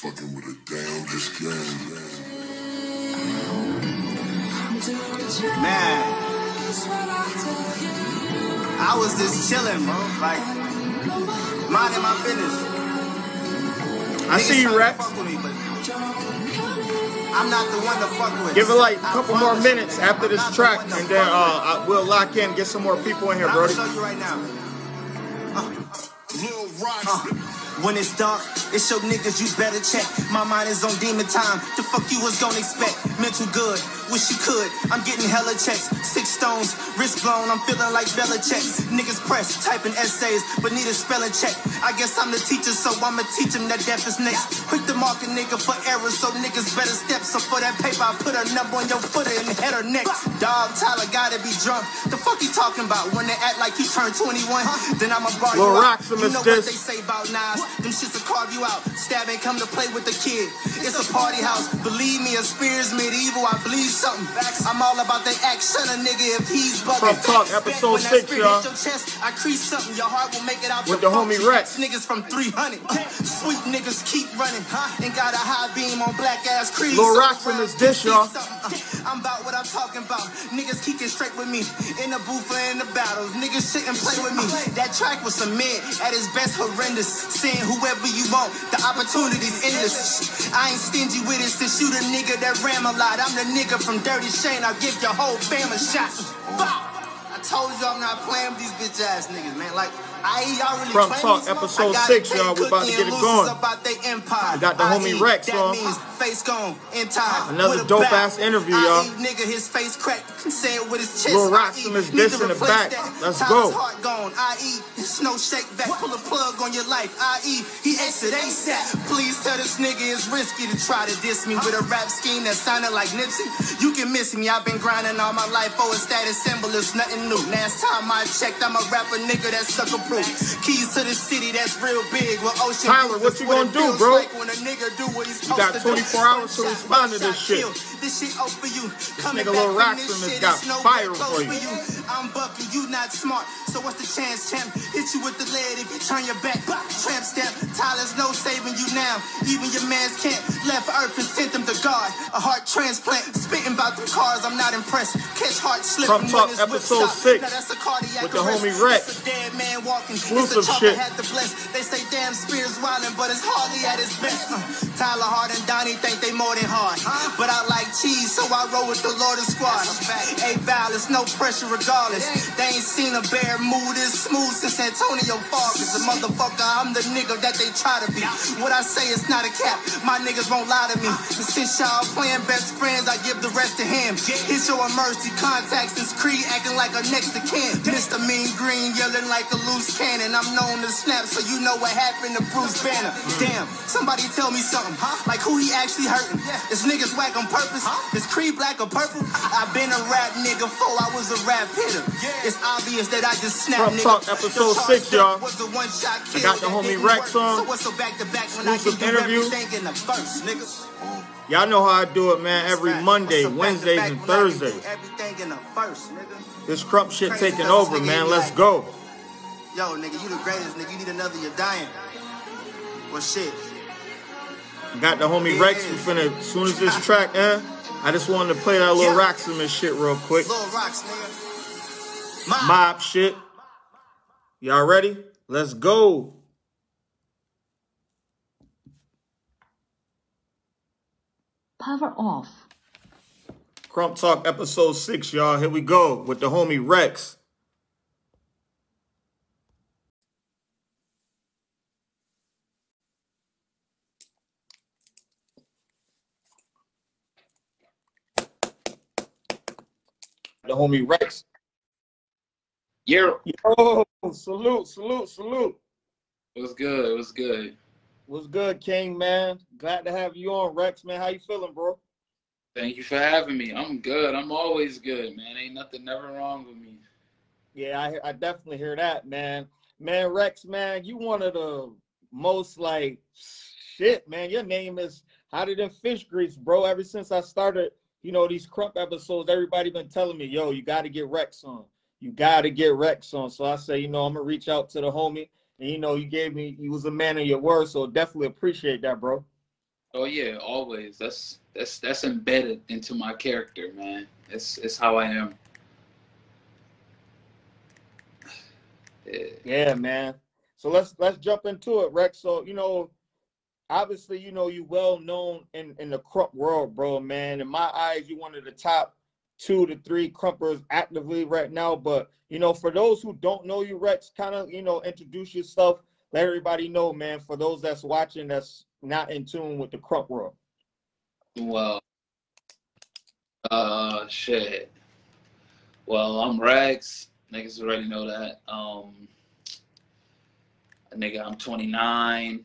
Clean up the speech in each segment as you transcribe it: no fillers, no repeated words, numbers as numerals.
fucking with a damn this game. Man, I was just chilling, bro. Like, minding my business. I see you, Rexx. I'm not the one to fuck with. Give it like a couple more minutes after this track, and then we'll lock in, get some more people in here, Brody. I'll show you right now. When it's dark, it's your niggas you better check. My mind is on demon time. The fuck you was gonna expect? Mental good, wish you could. I'm getting hella checks. 6 stones, wrist blown. I'm feeling like Belichick. Niggas press, typing essays, but need a spelling check. I guess I'm the teacher, so I'ma teach them that death is next. Quick to mark a nigga for errors, so niggas better step. So for that paper, I put a number on your footer and head or neck. Dog, Tyler gotta be drunk. The fuck he talking about? When they act like he turned 21, then I'ma bar you out. You know what they say about Nas? Them shits will carve you out. Stab ain't come to play with the kid. It's a party house. Believe me, a spear's medieval. I believe something. I'm all about that action, a nigga, if he's bugging. Krump Talk, episode 6, y'all. I crease something. Your heart will make it out with the homie Rexx. Niggas from 300. Sweet niggas keep running. And got a high beam on black ass crease. Lil Rexx in this dish, y'all. I'm about what I'm talking about. Niggas kicking straight with me. In the booth or in the battles. Niggas sit and play with me. That track was some mid. At its best horrendous. Saying whoever you want. The opportunity's endless. I ain't stingy with it since you the nigga that ram a lot. I'm the nigga from Dirty Shane. I'll give your whole fam a shot. I told you I'm not playing with these bitch ass niggas, man. Like, y'all really Krump Talk, episode 6, y'all. We're about to get it going. I got the homie Rexx on. Face gone, in time. Another dope ass interview, y'all. Nigga, his face cracked. Say it with his chest. Lil Rexx in this dish in the back. Let's go. Heart gone. It's no shake back. Pull a plug on your life. He exit ASAP. Please tell this nigga it's risky to try to diss me with a rap scheme that sounded like Nipsey. You can miss me. I've been grinding all my life for a status symbol. It's nothing new. Last time I checked, I'm a rapper nigga that's sucker proof. Keys to the city that's real big. With ocean. Tyler, what you gonna do, bro? Like when a nigga do what he's you got 24 hours to respond to this shit. This shit off for you. This nigga Lil Rexx has got fire for you. I'm bucking, you not smart. So what's the chance, champ? Hit you with the lead if you turn your back. Tramp stamp. Tyler's no saving you now. Even your mans can't. Left earth and sent them to God. A heart transplant. Spitting about them cars, I'm not impressed. Catch heart slipping. Krump Talk, episode 6. With the homie Rexx. Dead man walking. Exclusive shit. They say damn Spears wildin', but it's hardly at his best. Tyler Hard and Donnie think they more than hard. But I like cheese, so I roll with the Lord of Squad. Hey, Val, it's no pressure regardless. They ain't seen a bear move this smooth since Antonio Fargas. A motherfucker, I'm the nigga that they try to be. What I say is not a cap. My niggas won't lie to me. And since y'all playing best friends, I give the rest to him. Hit your mercy contact since Creed acting like a next to kin. Mr. Mean Green yelling like a loose cannon. I'm known to snap, so you know what happened to Bruce Banner. Damn, somebody tell me something. Like who he actually hurting? Is niggas whack on purpose? Is Creed black or purple? I've been a rap nigga before I was a rap hitter. It's obvious that I just snapped. Krump Talk, episode 6, y'all. I got the homie Rexx on. Exclusive interview. Y'all know how I do it, man. Every Monday, Wednesdays, and Thursdays. This Krump shit taking over, man. Let's go. Yo, nigga, you the greatest, nigga. You need another, you're dying. Well, shit. Got the homie Rexx. We finna, as soon as this track, I just wanted to play that Lil Rexx in this shit real quick. Lil Rexx, nigga. Mob shit. Y'all ready? Let's go. Power off. Krump Talk, episode 6, y'all. Here we go with the homie Rexx. The homie Rexx. Yo, Salute. what's good? What's good? What's good, King, man? Glad to have you on, Rexx, man. How you feeling, bro? Thank you for having me. I'm good. I'm always good, man. Ain't nothing never wrong with me. Yeah, I definitely hear that, man. Man, Rexx, man, you one of the most, like, shit, man. Your name is hotter than fish grease, bro. Ever since I started, you know, these Krump episodes, everybody been telling me, yo, you got to get Rexx on. You got to get Rexx on. So I say, you know, I'm going to reach out to the homie. And, you know, you was a man of your word, so definitely appreciate that, bro. Oh yeah, always. That's embedded into my character, man. It's how I am. Yeah. Yeah, man. So let's jump into it, Rex. So obviously, you well known in the Krump world, bro, man. In my eyes, you one of the top 2 to 3 Krumpers actively right now. But for those who don't know you, Rex, kind of introduce yourself. Let everybody know, man. For those that's watching, that's not in tune with the Krump world. Well, shit. Well, I'm Rexx. Niggas already know that. Nigga, I'm 29.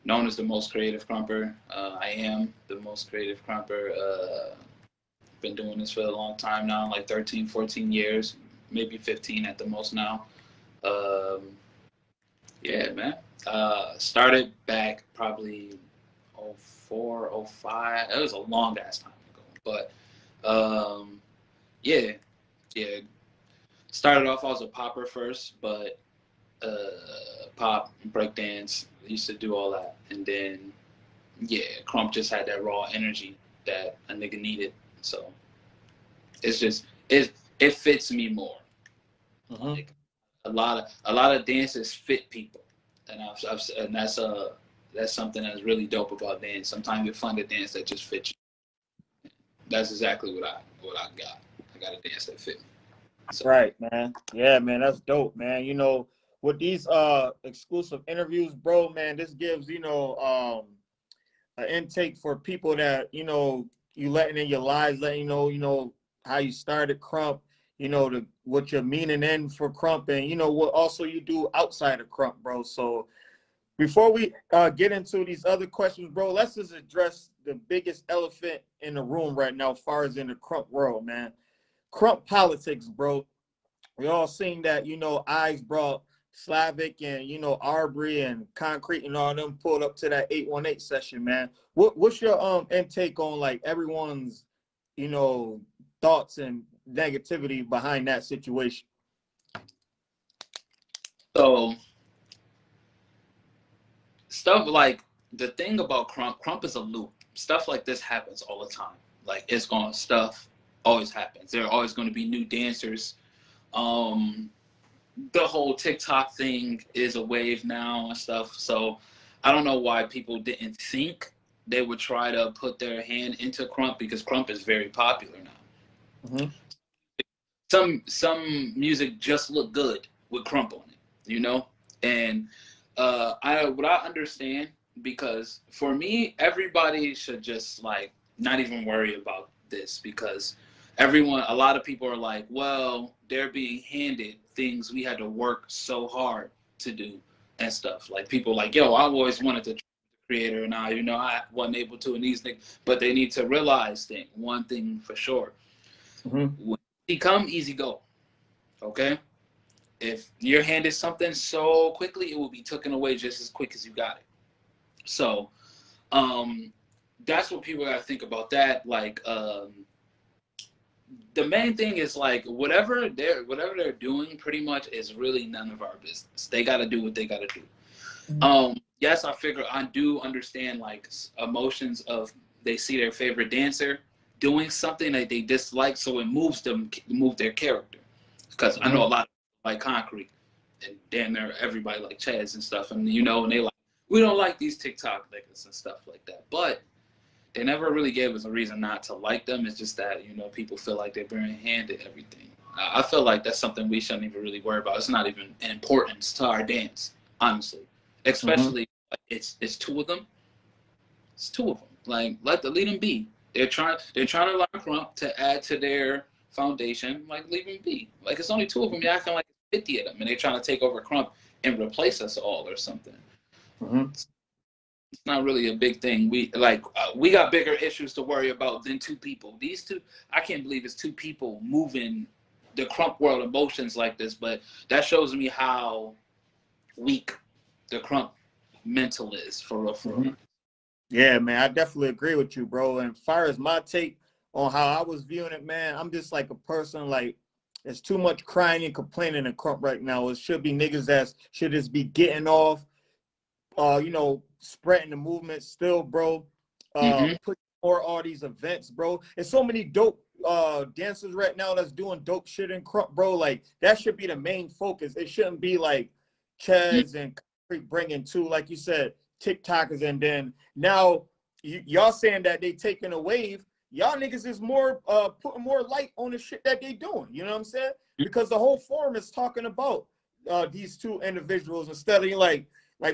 Known as the most creative Krumper. I am the most creative Krumper. Been doing this for a long time now, like 13, 14 years, maybe 15 at the most now. Um, yeah, man. Started back probably '04, '05. It was a long ass time ago. But yeah, yeah. Started off, I was a popper first, but pop, breakdance, used to do all that. And then, yeah, Krump just had that raw energy that a nigga needed. So it's just, it fits me more. Mm-hmm. Like a lot of dances fit people. And and that's something that's really dope about dance. Sometimes you find a dance that just fits you. That's exactly what I got. I got a dance that fit me. So. Right, man. Yeah, man, that's dope, man. With these exclusive interviews, bro, man, this gives, an intake for people that, you letting in your lives, letting how you started Krump, what you're meaning in for Krump, and what also you do outside of Krump, bro. So before we get into these other questions, bro, let's just address the biggest elephant in the room right now, as far as in the Krump world, man. Krump politics, bro. We all seen that, Eyes brought Slavic and, Arbery and Concrete and all them pulled up to that 818 session, man. What's your intake on like everyone's, thoughts and negativity behind that situation? So stuff like the thing about Krump is a loop. Stuff like this happens all the time. Like stuff always happens. There are always going to be new dancers. The whole TikTok thing is a wave now and stuff. So I don't know why people didn't think they would try to put their hand into Krump, because Krump is very popular now. Mm-hmm. Some music just look good with Krump on it, and what I understand, because for me, everybody should just like not even worry about this, because a lot of people are like, well, they're being handed things we had to work so hard to do and stuff. Like people like, yo, I always wanted to creator, and I wasn't able to, and these things, but they need to realize one thing for sure. Mm-hmm. When easy come, easy go. Okay? If you're handed something so quickly, it will be taken away just as quick as you got it. So that's what people gotta think about that. Like the main thing is like whatever they're doing pretty much is really none of our business. They gotta do what they gotta do. Mm-hmm. Yes, I do understand like emotions of they see their favorite dancer doing something that they dislike, so it move their character. Because I know a lot of like Concrete and damn near everybody like Chaz and stuff, and and they like, we don't like these TikTok niggas and stuff like that. But they never really gave us a reason not to like them. It's just that people feel like they're being handed everything. I feel like that's something we shouldn't even really worry about. It's not even an importance to our dance, honestly. Especially it's 2 of them. It's 2 of them. Like lead them be. They're trying to learn Krump to add to their foundation. Like leave them be. Like it's only 2 of them. You're acting like 50 of them, and they're trying to take over Krump and replace us all or something. Mm-hmm. It's not really a big thing. We got bigger issues to worry about than 2 people. These 2, I can't believe it's 2 people moving the Krump world emotions like this. But that shows me how weak the Krump mental is for real. Mm-hmm. Yeah, man, I definitely agree with you, bro. And as far as my take on how I was viewing it, man, I'm just like a person like, there's too much crying and complaining in Krump right now. It should be niggas that should just be getting off, spreading the movement still, bro. Put more all these events, bro. There's so many dope dancers right now that's doing dope shit in Krump, bro. Like that should be the main focus. It shouldn't be like Chaz and Concrete bringing two, like you said, TikTokers, and then now y'all saying that they taking a wave. Y'all niggas is more putting more light on the shit that they doing. You know what I'm saying? Because the whole forum is talking about these two individuals instead of like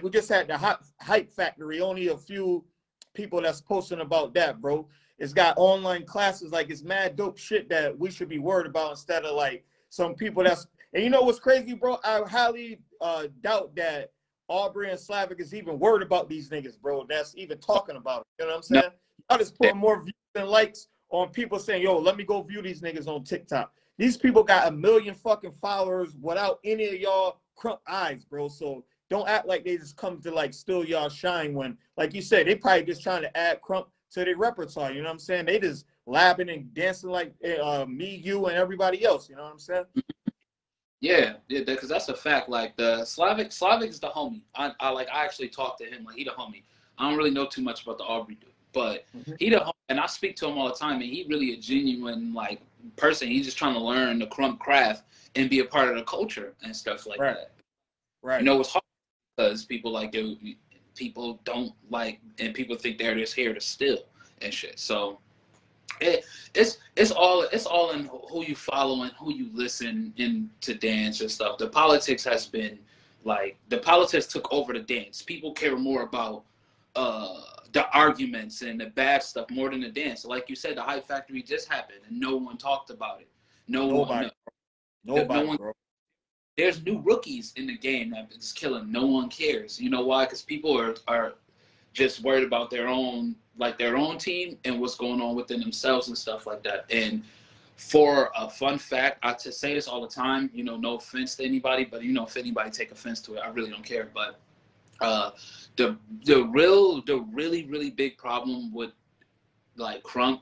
we just had the hype factory. Only a few people that's posting about that, bro. It's got online classes, like it's mad dope shit that we should be worried about instead of like some people that's, and you know what's crazy, bro? I highly doubt that Aubrey and Slavic is even worried about these niggas, bro. That's even talking about it. You know what I'm saying? No. Y'all just putting more views and likes on people saying, yo, let me go view these niggas on TikTok. These people got 1 million fucking followers without any of y'all Krump eyes, bro. So don't act like they just come to like steal y'all shine when, like you said, they probably just trying to add Krump to their repertoire. You know what I'm saying? They just labbing and dancing like me, you, and everybody else. You know what I'm saying? Yeah, because that's a fact. Like the Slavic is the homie. I actually talked to him. Like he the homie. I don't really know too much about the Aubrey dude, but he the homie, and I speak to him all the time. And he really a genuine like person. He's just trying to learn the Krump craft and be a part of the culture and stuff like that. Right. You know, it's hard because people people don't like, and people think they're just here to steal and shit. So it's all in who you follow and who you listen in to dance and stuff. The politics has been like, the politics took over the dance. People care more about the arguments and the bad stuff more than the dance. Like you said, the Hype Factory just happened and no one talked about it. Nobody, bro. There's new rookies in the game that is killing. No one cares. You know why? Because people are just worried about their own team and what's going on within themselves and stuff like that. And for a fun fact, I say this all the time, you know, no offense to anybody, but you know, if anybody take offense to it, I really don't care. But the really big problem with like Krump,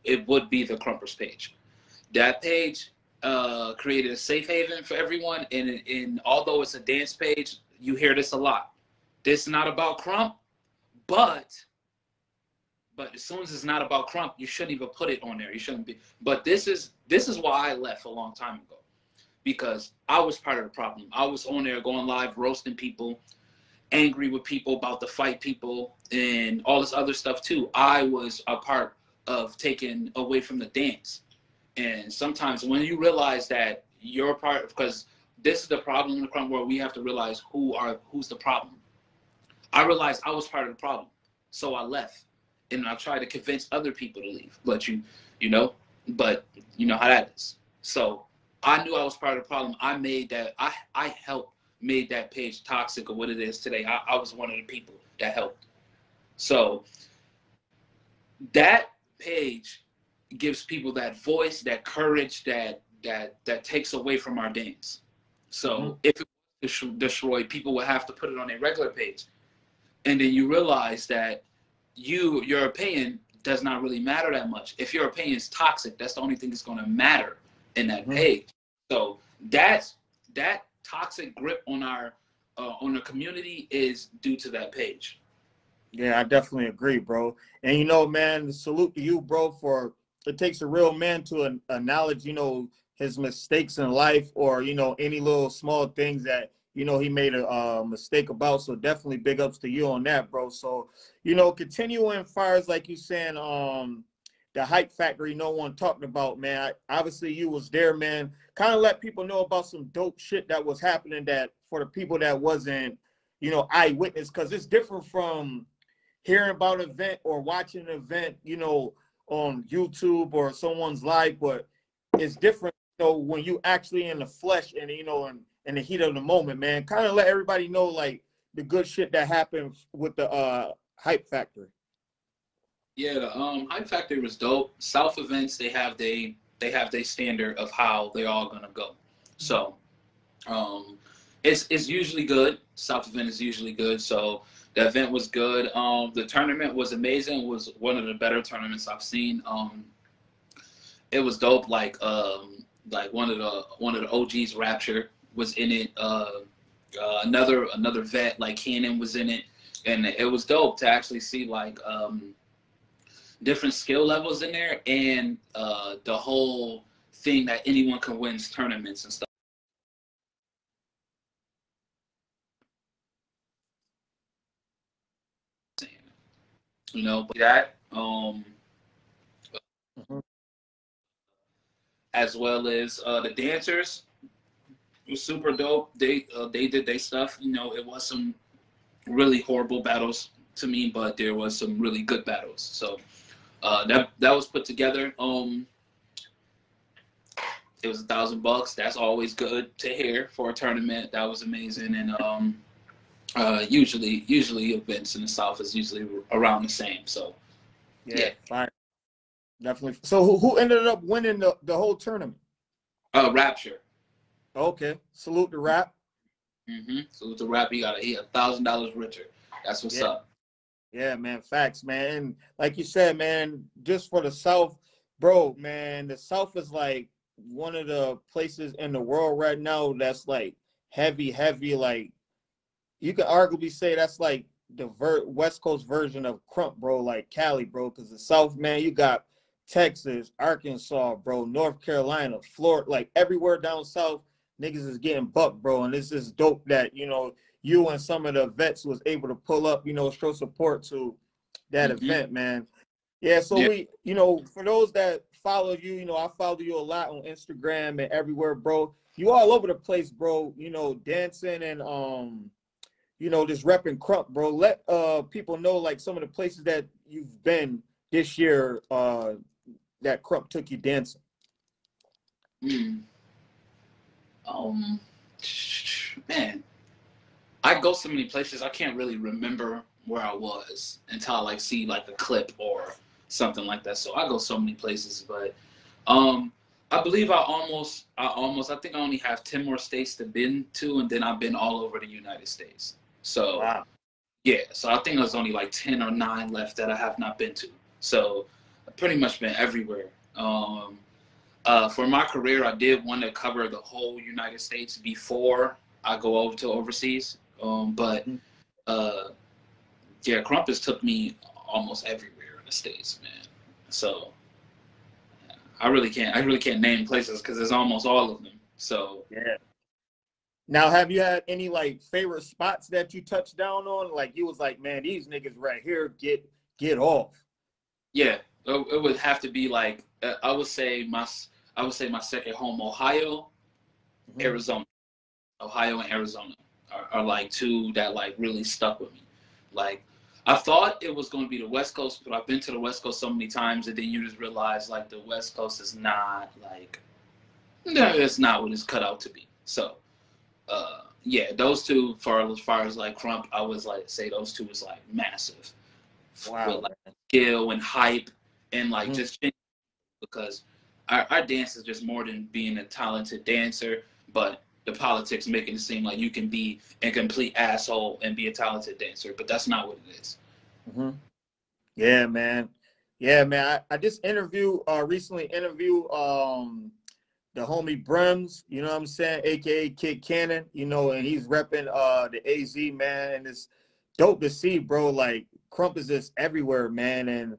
it would be the Krumpers page. That page created a safe haven for everyone, and although it's a dance page, you hear this a lot. This is not about Krump, but as soon as it's not about Krump, you shouldn't even put it on there. You shouldn't be. But this is why I left a long time ago, because I was part of the problem. I was on there going live, roasting people, angry with people about to fight people, and all this other stuff too. I was a part of taking away from the dance. And sometimes when you realize that you're part, because this is the problem in the Krump world, we have to realize who's the problem. I realized I was part of the problem, so I left, and I tried to convince other people to leave. But you know how that is. So I knew I was part of the problem. I made that. I helped made that page toxic or what it is today. I was one of the people that helped. So that page gives people that voice, that courage, that takes away from our dance. So if it was destroyed, people would have to put it on a regular page. And then you realize that your opinion does not really matter that much. If your opinion is toxic, that's the only thing that's going to matter in that page. So that toxic grip on the community is due to that page. Yeah, I definitely agree, bro. And you know, man, salute to you, bro, for it takes a real man to acknowledge, you know, his mistakes in life, or, you know, any little small things that, you know, he made a mistake about. So definitely big ups to you on that, bro. So, you know, continuing far as like you saying, the Hype Factory no one talked about, man. Obviously you was there, man. Kind of let people know about some dope shit that was happening, that for the people that wasn't, you know, eyewitness, because it's different from hearing about an event or watching an event, you know, on YouTube or someone's live, but it's different, you know, when you actually in the flesh and, you know, in the heat of the moment, man. Kind of let everybody know like the good shit that happened with the Hype Factory. Yeah, the Hype Factory was dope. South events, they have their standard of how they're all gonna go. So it's usually good. South event is usually good. So the event was good. The tournament was amazing. It was one of the better tournaments I've seen. It was dope. Like one of the OGs, Rapture, was in it. Another vet like Cannon was in it. and it was dope to actually see like different skill levels in there, and the whole thing that anyone can win tournaments and stuff. You know, but that as well as the dancers was super dope. They did their stuff. You know, it was some really horrible battles to me, but there was some really good battles. So that was put together. It was $1,000. That's always good to hear for a tournament. That was amazing. And usually events in the South is usually around the same. So yeah. Fine. Definitely. So who ended up winning the whole tournament? Rapture. Okay. Salute to Rap. Salute to Rap. He got $1,000 richer. That's what's up. Yeah, man. Facts, man. And like you said, man, just for the South, bro, man, the South is like one of the places in the world right now that's like heavy, like you could arguably say that's like the West Coast version of Krump, bro, like Cali, bro, because the South, man, you got Texas, Arkansas, bro, North Carolina, Florida, like everywhere down south, niggas is getting bucked, bro. And this is dope that, you know, you and some of the vets was able to pull up, you know, show support to that event, man. Yeah, so we, you know, for those that follow you, you know, I follow you a lot on Instagram and everywhere, bro. You all over the place, bro, you know, dancing and you know, just repping Krump, bro. Let people know like some of the places that you've been this year that Krump took you dancing. Man, I go so many places I can't really remember where I was until I like see like a clip or something like that. So I go so many places, but I believe I think I only have 10 more states to been to, and then I've been all over the United States. So wow. Yeah, so I think there's only like 10 or 9 left that I have not been to. So I've pretty much been everywhere. For my career, I did want to cover the whole United States before I go over to overseas. But yeah, Krump has took me almost everywhere in the States, man. So I really can't name places because there's almost all of them. So yeah. Now, have you had any like favorite spots that you touched down on? Like you was like, man, these niggas right here get off. Yeah, it would have to be like I would say my second home, Ohio, Arizona. Ohio and Arizona are like two that like really stuck with me. Like I thought it was going to be the West Coast, but I've been to the West Coast so many times that then you just realize like the West Coast is not like, no, it's not what it's cut out to be. So yeah, those two as far as like Krump, I was like say those two is like massive. Wow. With, like, skill and hype and like just because our dance is just more than being a talented dancer, but the politics making it seem like you can be a complete asshole and be a talented dancer, but that's not what it is. Yeah, man. Yeah, man. I just recently interviewed the homie Brems, you know what I'm saying, aka Kid Cannon, you know, and he's repping the AZ, man, and it's dope to see, bro. Like Krump is just everywhere, man, and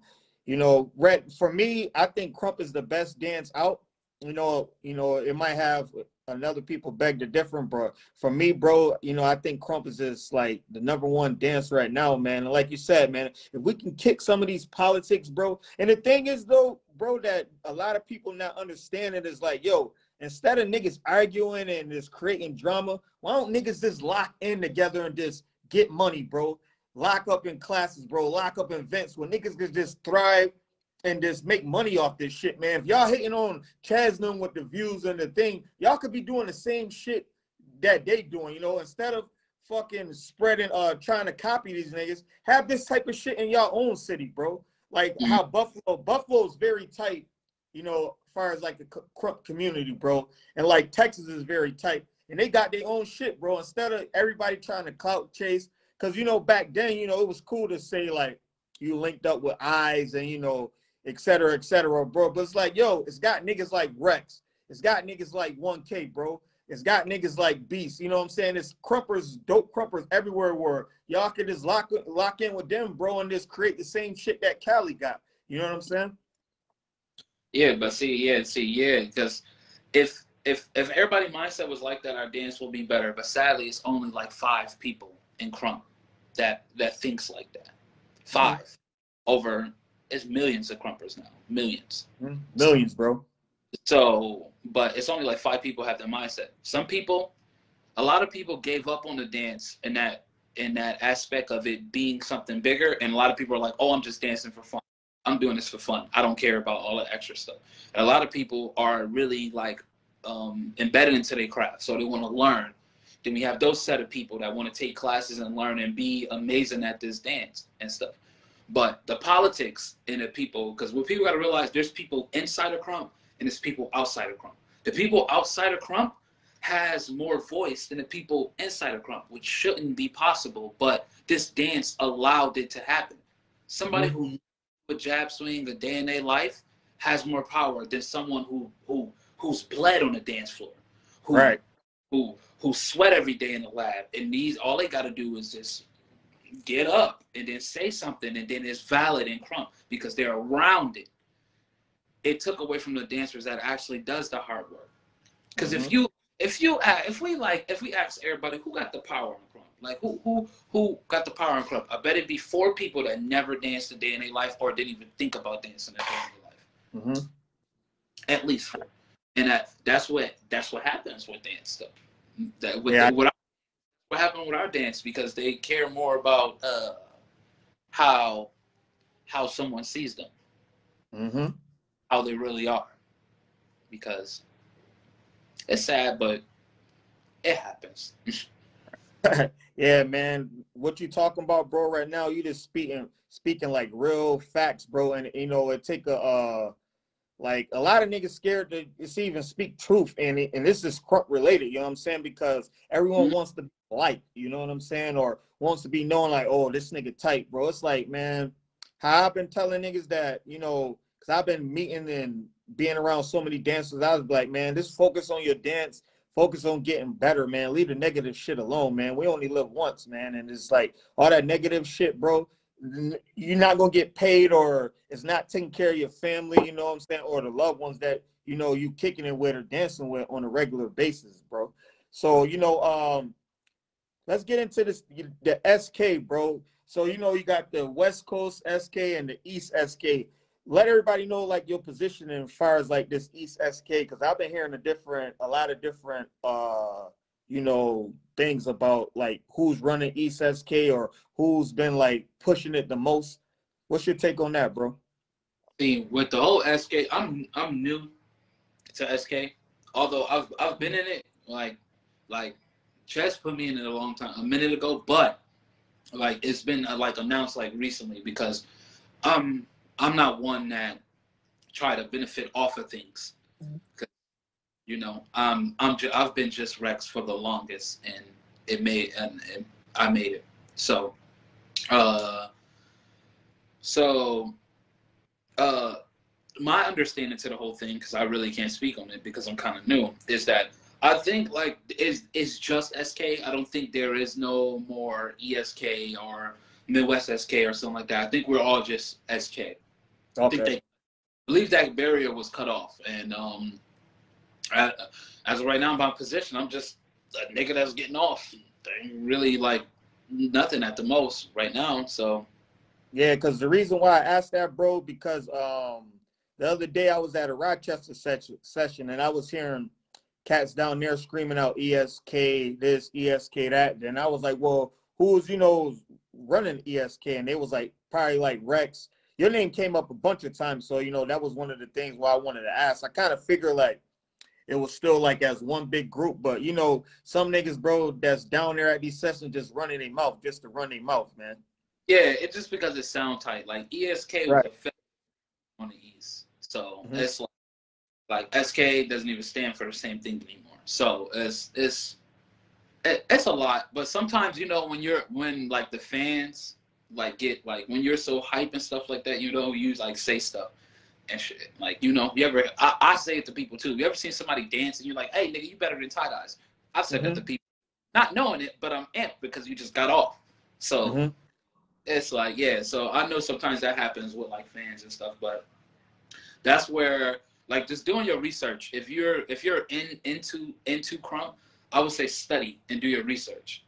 you know, for me, I think Krump is the best dance out. You know, it might have another people beg to differ, bro. For me, bro, you know, I think Krump is just like the #1 dance right now, man. And like you said, man, if we can kick some of these politics, bro. And the thing is, though, bro, that a lot of people not understanding is like, yo, instead of niggas arguing and just creating drama, why don't niggas just lock in together and just get money, bro? Lock up in classes, bro. Lock up in events where niggas could just thrive and just make money off this shit, man. If y'all hating on Chasnum with the views and the thing, y'all could be doing the same shit that they doing, you know, instead of fucking spreading, trying to copy these niggas, have this type of shit in y'all own city, bro. Like how Buffalo's very tight, you know, as far as like the Krump community, bro. And like Texas is very tight. And they got their own shit, bro. Instead of everybody trying to clout chase, because, you know, back then, you know, it was cool to say, like, you linked up with eyes and, you know, et cetera, bro. But it's like, yo, it's got niggas like Rexx. It's got niggas like 1K, bro. it's got niggas like Beast. You know what I'm saying? It's Krumpers, dope Krumpers everywhere where y'all can just lock in with them, bro, and just create the same shit that Cali got. You know what I'm saying? Yeah, but because if everybody mindset was like that, our dance will be better. But sadly, it's only like 5 people in Krump that thinks like that. 5 over. It's millions of Krumpers now, millions, millions, bro. So, but it's only like 5 people have that mindset. Some people, a lot of people gave up on the dance in that aspect of it being something bigger, and a lot of people are like, oh, I'm just dancing for fun. I'm doing this for fun. I don't care about all that extra stuff. And a lot of people are really like embedded into their craft, so they want to learn. Then we have those set of people that want to take classes and learn and be amazing at this dance and stuff. But the politics in the people, because what people got to realize, there's people inside of Krump and there's people outside of Krump. The people outside of Krump has more voice than the people inside of Krump, which shouldn't be possible. But this dance allowed it to happen. Somebody who knows a jab swing a day in their life has more power than someone who's bled on the dance floor, who sweat every day in the lab. And these, all they got to do is just get up and then say something, and then it's valid in Krump because they're around it. It took away from the dancers that actually does the hard work. Because if we ask everybody who got the power in Krump, like who got the power in Krump, I bet it'd be 4 people that never danced a day in their life or didn't even think about dancing a day in their life. At least 4. And that's what happens with dance stuff. What happened with our dance, because they care more about how someone sees them, how they really are, because it's sad, but it happens. Yeah, man, what you talking about, bro, right now, you just speaking like real facts, bro. And you know, it take like a lot of niggas scared to even speak truth, and this is Krump related, you know what I'm saying? Because everyone wants to be liked, you know what I'm saying, or wants to be known like, oh, this nigga tight, bro. It's like, man, how I've been telling niggas that, you know, because I've been meeting and being around so many dancers, I was like, man, just focus on your dance, focus on getting better, man. Leave the negative shit alone, man. We only live once, man. And it's like all that negative shit, bro, you're not gonna get paid, or it's not taking care of your family, you know what I'm saying, or the loved ones that, you know, you kicking it with or dancing with on a regular basis, bro. So, you know, let's get into the SK, bro. So, you know, you got the West Coast SK and the East SK. Let everybody know like your position as far as like this East SK, because I've been hearing a lot of different you know, things about like who's running East SK or who's been like pushing it the most. What's your take on that, bro? See, with the whole SK, I'm new to SK, although I've been in it like Chess put me in it a long time, a minute ago, but like it's been like announced like recently, because I'm not one that try to benefit off of things. You know, I've been just Rexx for the longest, and I made it. So, my understanding to the whole thing, because I really can't speak on it because I'm kind of new, is that I think like it's just SK. I don't think there is no more ESK or Midwest SK or something like that. I think we're all just SK. Okay. I think I believe that barrier was cut off, and as of right now, my position, I'm just a nigga that's getting off. Ain't really like nothing at the most right now. So yeah, because the reason why I asked that, bro, because the other day I was at a Rochester session and I was hearing cats down there screaming out ESK this, ESK that. Then I was like, well, who's, you know, running ESK? And they was like, probably like Rexx. Your name came up a bunch of times, so you know that was one of the things why I wanted to ask. I kind of figure like it was still like as one big group, but you know, some niggas, bro, that's down there at these sessions just running their mouth just to run their mouth, man. Yeah, it's just because it sound tight. Like ESK was a on the East, so it's like SK doesn't even stand for the same thing anymore. So it's a lot. But sometimes, you know, when like the fans like get like when you're so hype and stuff like that, you know, you like say stuff. and shit. Like, you know, you ever, I say it to people too. You ever seen somebody dance and you're like, hey, nigga, you better than tie dyes? I've said that to people, not knowing it, but I'm amped because you just got off. So it's like, yeah. So I know sometimes that happens with like fans and stuff, but that's where, like, just doing your research. If you're into Krump, I would say study and do your research.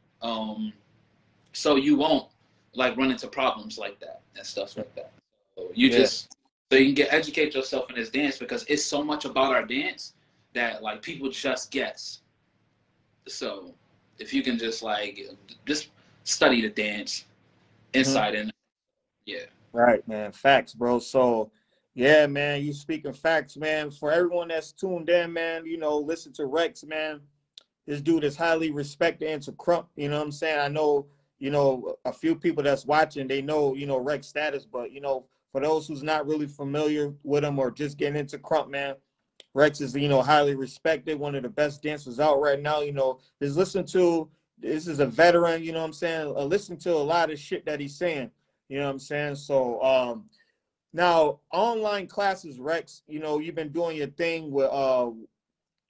So you won't like run into problems like that and stuff like that. So you just, so you can educate yourself in this dance, because it's so much about our dance that like people just guess. So if you can just like just study the dance inside and Right, man. Facts, bro. So yeah, man, you speaking facts, man. For everyone that's tuned in, man, you know, listen to Rexx, man. This dude is highly respected into Krump. You know what I'm saying? I know, you know, a few people that's watching, they know, you know, Rexx status, but, you know, for those who's not really familiar with him or just getting into Krump, man, Rexx is, you know, highly respected, one of the best dancers out right now. You know, just listen to, this is a veteran, you know what I'm saying? Listen to a lot of shit that he's saying, you know what I'm saying? So, now online classes, Rexx, you know, you've been doing your thing with,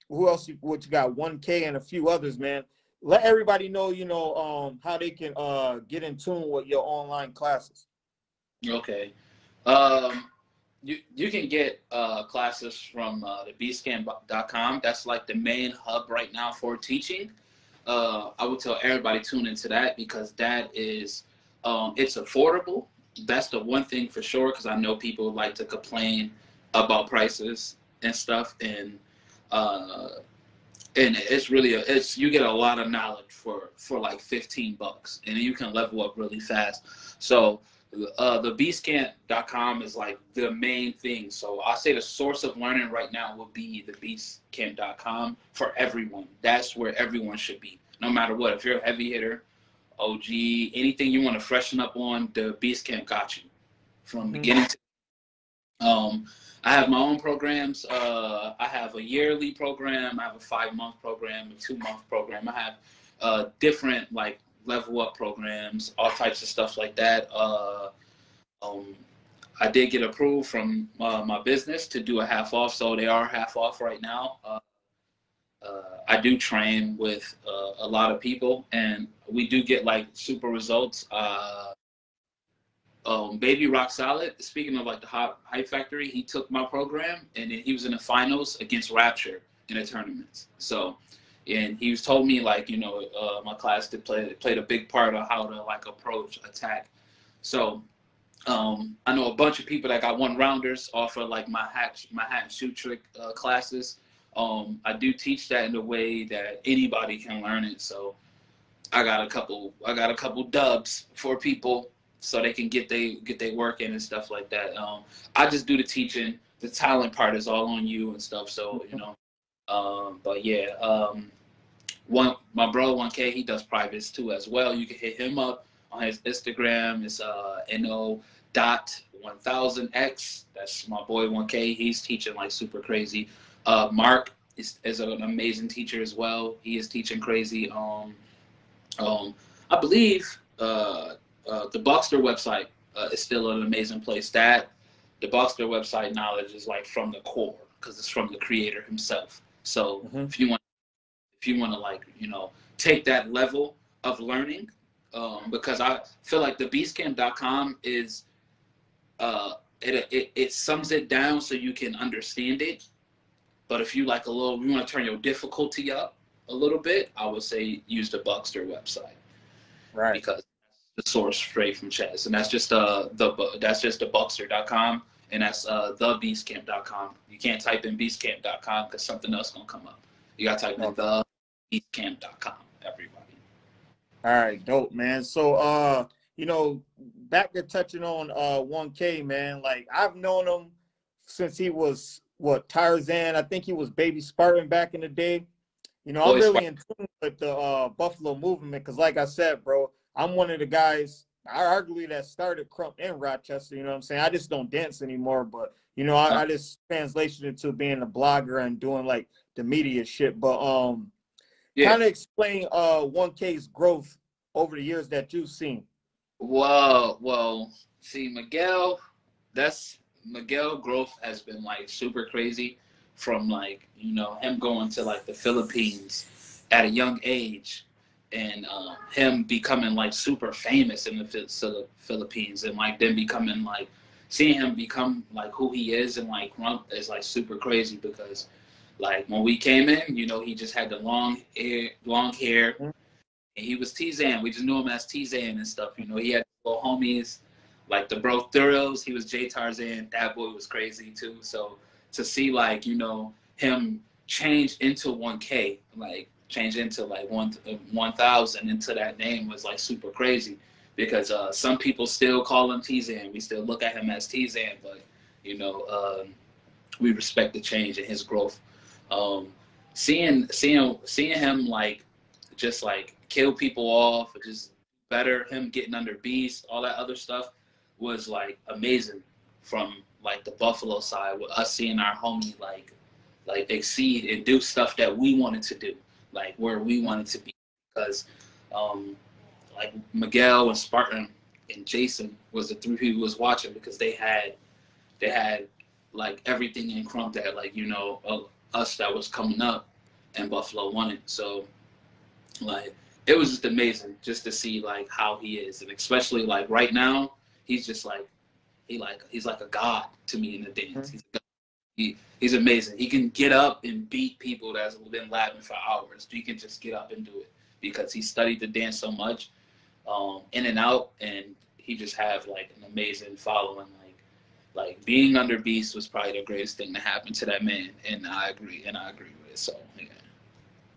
who else what you got, 1K and a few others, man. Let everybody know, you know, how they can get in tune with your online classes. Okay. You can get classes from the bscam.com. That's like the main hub right now for teaching. I would tell everybody tune into that, because that is it's affordable. That's the one thing for sure, because I know people like to complain about prices and stuff, and it's really you get a lot of knowledge for like $15, and you can level up really fast. So the beastcamp.com is like the main thing. So I say the source of learning right now will be the beastcamp.com for everyone. That's where everyone should be, no matter what. If you're a heavy hitter, OG, anything you want to freshen up on, the Beastcamp got you from beginning to I have my own programs. I have a yearly program. I have a 5-month program, a 2-month program. I have different like level up programs, all types of stuff like that. I did get approved from my business to do a half off, so they are half off right now. I do train with a lot of people, and we do get like super results. Baby Rock Solid, speaking of like the Hype Factory, he took my program, and then he was in the finals against Rapture in the tournaments. So, and he was told me like, you know, my class played a big part of how to like approach attack. So I know a bunch of people that got 1-rounders off of like my hat and shoot trick classes. I do teach that in a way that anybody can learn it. So I got a couple dubs for people, so they can get they work in and stuff like that. I just do the teaching. The talent part is all on you and stuff. So, you know, but yeah, my bro 1K, he does privates too as well. You can hit him up on his Instagram. It's no.1000x. That's my boy 1K. He's teaching like super crazy. Mark is an amazing teacher as well. He is teaching crazy. I believe the Boxster website is still an amazing place. That the Boxster website knowledge is like from the core, because it's from the creator himself. So if you want to like, you know, take that level of learning, because I feel like the beastcamp.com is it sums it down so you can understand it. But if you like you want to turn your difficulty up a little bit, I would say use the Boxster website. Right. Because the source straight from Chess, and that's just the Boxster.com, and that's the beastcamp.com. You can't type in beastcamp.com because something else gonna come up. You gotta type in the beastcamp.com. Everybody. All right, dope, man. So you know, back to touching on 1K, man. Like, I've known him since he was Tarzan. I think he was Baby Spartan back in the day. You know, I'm really in tune with the Buffalo movement, because like I said, bro, I'm one of the guys, arguably, that started Krump in Rochester. You know what I'm saying? I just don't dance anymore, but, you know, I just translation into being a blogger and doing like the media shit. But kind of explain 1K's growth over the years that you've seen. Well, see, Miguel, that's Miguel growth has been like super crazy from like, you know, him going to like the Philippines at a young age and him becoming like super famous in the Philippines and like then becoming like seeing him become like who he is and like Krump is like super crazy because like when we came in, you know, he just had the long hair. And he was T-Zan. We just knew him as T-Zan and stuff. You know, he had little homies like the Bro Thurls. He was J Tarzan. That boy was crazy too. So to see like, you know, him change into 1K, like change into like 1,000 into that name was like super crazy because some people still call him T-Zan. We still look at him as T-Zan, but you know, we respect the change and his growth. Seeing him like just like kill people off, or just better, him getting under Beast, all that other stuff was like amazing from like the Buffalo side with us seeing our homie like exceed and do stuff that we wanted to do, like where we wanted to be. Because like Miguel and Spartan and Jason was the three people was watching because they had like everything in Krump that like, you know, us that was coming up and Buffalo wanted. So like it was just amazing just to see like how he is, and especially like right now he's just like he's like a god to me in the dance. He's amazing. He can get up and beat people that's been labbing for hours. He can just get up and do it because he studied the dance so much, in and out, and he just have like an amazing following. Like being under Beast was probably the greatest thing to happen to that man, and I agree with it. So yeah.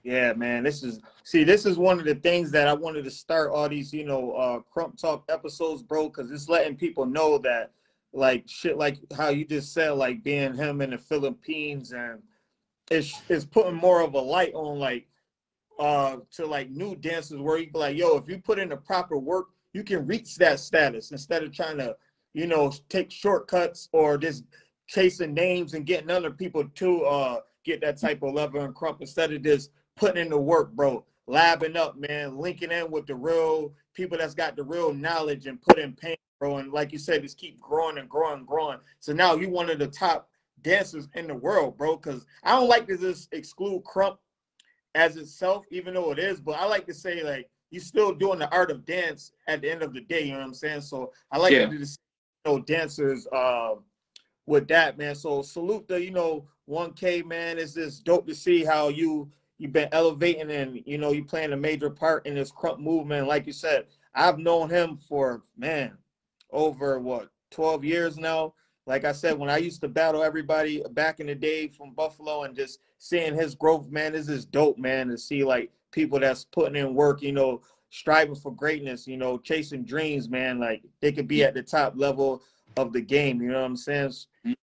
Yeah, man. This is one of the things that I wanted to start all these, you know, Krump Talk episodes, bro, because it's letting people know that like shit like how you just said, like being him in the Philippines, and it's putting more of a light on like to like new dancers where you be like, yo, if you put in the proper work, you can reach that status instead of trying to, you know, take shortcuts or just chasing names and getting other people to get that type of level in Krump instead of just putting in the work, bro. Labbing up, man, linking in with the real people that's got the real knowledge and put in pain, bro. And like you said, just keep growing and growing and growing. So now you one of the top dancers in the world, bro. Because I don't like to just exclude Krump as itself, even though it is, but I like to say like you're still doing the art of dance at the end of the day, you know what I'm saying? So I like to just, you know, dancers with that, man. So salute the, you know, 1K, man. It's just dope to see how you've been elevating and, you know, you playing a major part in this Krump movement. Like you said, I've known him for, man, over what, 12 years now. Like I said, when I used to battle everybody back in the day from Buffalo and just seeing his growth, man, this is dope, man, to see like people that's putting in work, you know, striving for greatness, you know, chasing dreams, man, like they could be at the top level of the game, you know what I'm saying?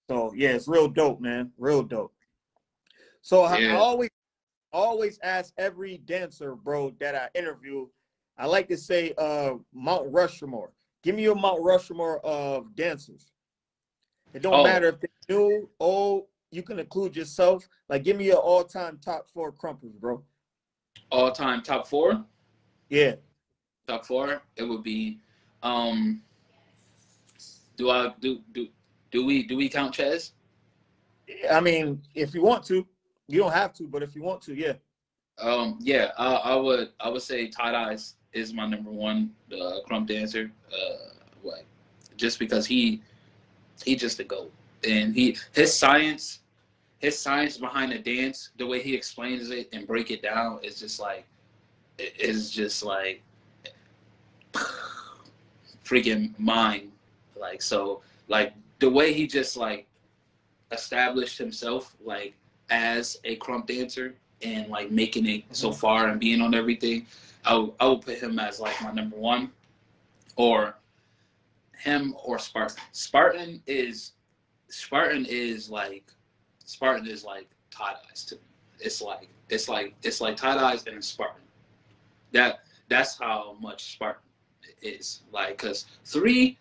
So yeah, it's real dope, man, real dope. So I always ask every dancer, bro, that I interview, I like to say Mount Rushmore. Give me your Mount Rushmore of dancers. It don't matter if they're new, old, you can include yourself. Like, give me your all-time top 4 Krumpers, bro. All-time top 4? Yeah. Top 4, it would be do we count Chez? I mean, if you want to. You don't have to, but if you want to, yeah. Yeah, I would say Tight Eyes is my number 1 Krump dancer. What? Just because he just a GOAT. And his science behind the dance, the way he explains it and break it down is just like freaking mind. Like, so like the way he just like established himself like as a Krump dancer and like making it so far and being on everything, I would put him as like my number 1, or him or Spartan. Spartan is like Tight Eyes to me. It's like Tight Eyes and Spartan. That's how much Spartan is like, because 3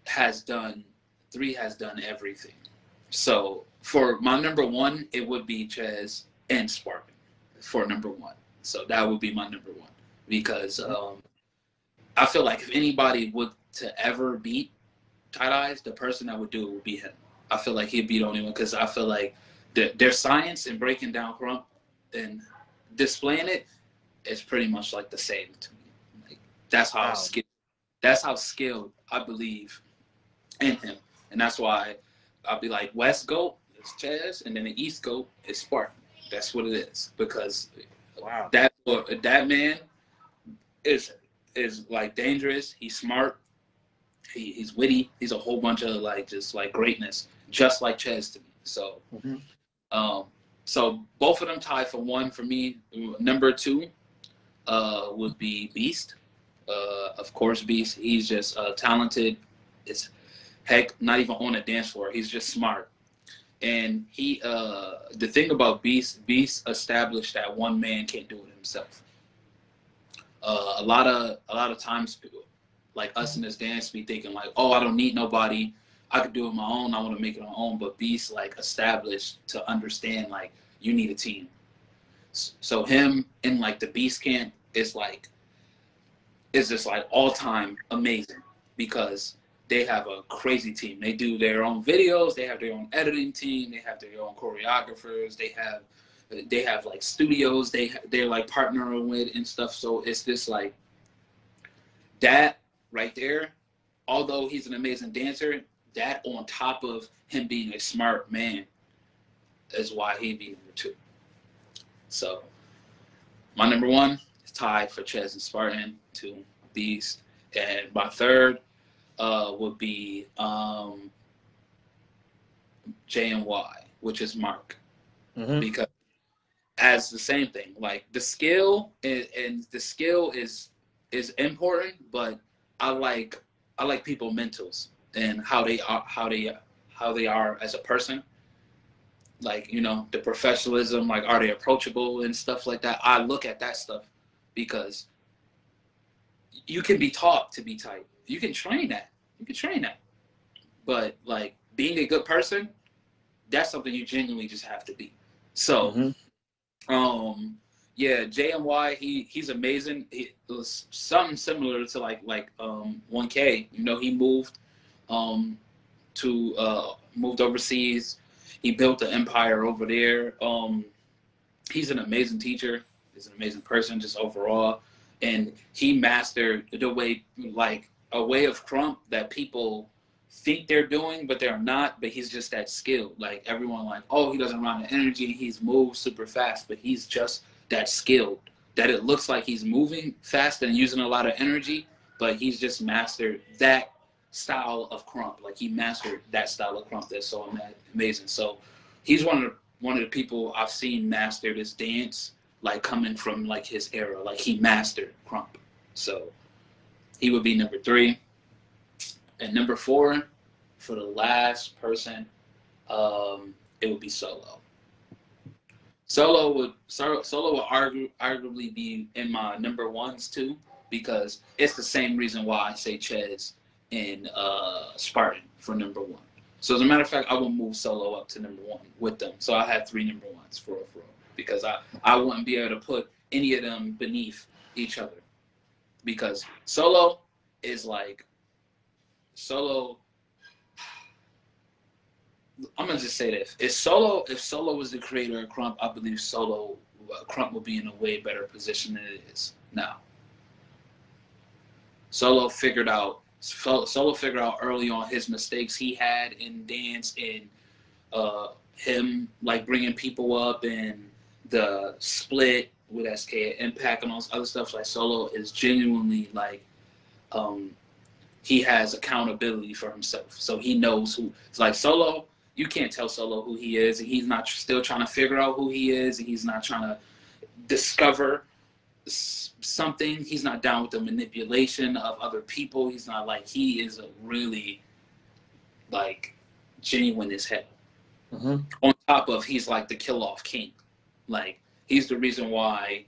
has done everything. So for my number 1, it would be Chez and Spartan for number 1. So that would be my number 1 because I feel like if anybody would to ever beat tight eyes, the person that would do it would be him. I feel like he'd be the only one because I feel like their science in breaking down Krump and displaying it is pretty much like the same to me. Like, that's how skilled I believe in him, and that's why I'll be like West Goat is Chaz, and then the East Goat is Spartan. That's what it is because that man is like dangerous. He's smart. He's witty. He's a whole bunch of like just like greatness, just like Chaz to me. So, so both of them tied for one for me. Number two would be Beast. Of course, Beast. He's just talented. It's heck, not even on a dance floor. He's just smart. And he, the thing about Beast established that one man can't do it himself. A lot of times, people, like us in this dance, be thinking like, oh, I don't need nobody. I could do it on my own. I want to make it on my own. But Beast like established to understand like you need a team. So him in like the Beast camp is just like all time amazing because they have a crazy team. They do their own videos. They have their own editing team. They have their own choreographers. They have like studios. They're like partnering with and stuff. So it's just like that right there. Although he's an amazing dancer, that on top of him being a smart man is why he'd be number two. So my number one is tied for Chaz and Spartan, two Beast, and my third would be J and Y, which is Mark, because as the same thing, like the skill and the skill is important, but I like people mentals and how they are as a person. Like, you know, the professionalism, like, are they approachable and stuff like that? I look at that stuff because you can be taught to be tight. You can train that. But, like, being a good person, that's something you genuinely just have to be. So, yeah, J and Y, he's amazing. It was something similar to like 1K. You know, he moved moved overseas. He built an empire over there. He's an amazing teacher. He's an amazing person just overall. And he mastered the way, like a way of Krump that people think they're doing, but they're not. But he's just that skilled. Like everyone like, oh, he doesn't run the energy. He's moved super fast, but he's just that skilled that it looks like he's moving fast and using a lot of energy, but he's just mastered that style of Krump. Like he mastered that style of Krump that's so amazing. So he's one of the people I've seen master this dance, like coming from like his era. Like he mastered Krump. So he would be number three. And number four, for the last person, it would be Solo. Solo would arguably be in my number ones too, because it's the same reason why I say Chaz and Spartan for number one. So as a matter of fact, I will move Solo up to number one with them. So I had three number ones for real, because I wouldn't be able to put any of them beneath each other, because Solo is like I'm gonna just say this: if Solo was the creator of Krump, I believe Krump would be in a way better position than it is now. Solo figured out early on his mistakes he had in dance, and him like bringing people up, and the split with SK Impact and all this other stuff. Like Solo is genuinely like he has accountability for himself, so he knows who. It's like Solo. You can't tell Solo who he is, and he's not still trying to figure out who he is, and he's not trying to discover something. He's not down with the manipulation of other people. He's not like, he is a really like genuine as hell. On top of, he's like the kill-off king. Like he's the reason why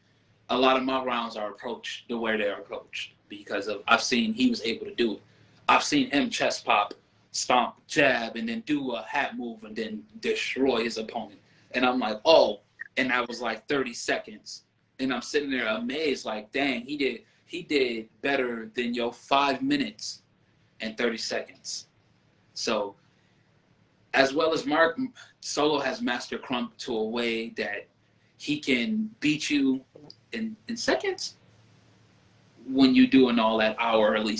a lot of my rounds are approached the way they're approached, because of I've seen he was able to do it. I've seen him chest pop, stomp, jab, and then do a hat move and then destroy his opponent. And I'm like, oh, and that was like 30 seconds. And I'm sitting there amazed, like, dang, he did better than your 5 minutes and 30 seconds. So as well as Mark, Solo has mastered Krump to a way that he can beat you in seconds when you doing all that hourly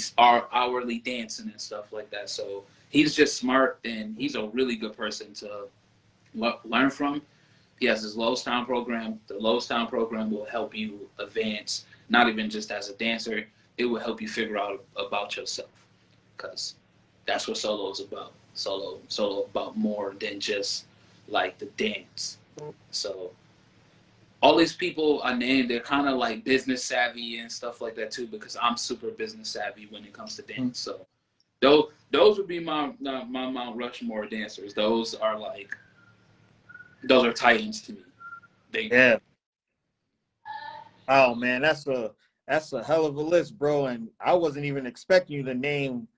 dancing and stuff like that. So he's just smart, and he's a really good person to learn from. He has his Lowstown program. The Lowstown program will help you advance, not even just as a dancer. It will help you figure out about yourself, because that's what Solo is about. Solo about more than just like the dance. So all these people I named, they're kind of like business savvy and stuff like that too, because I'm super business savvy when it comes to dance. So those would be my Mount Rushmore dancers. Those are titans to me. Yeah. Oh man, that's a hell of a list, bro. And I wasn't even expecting you to name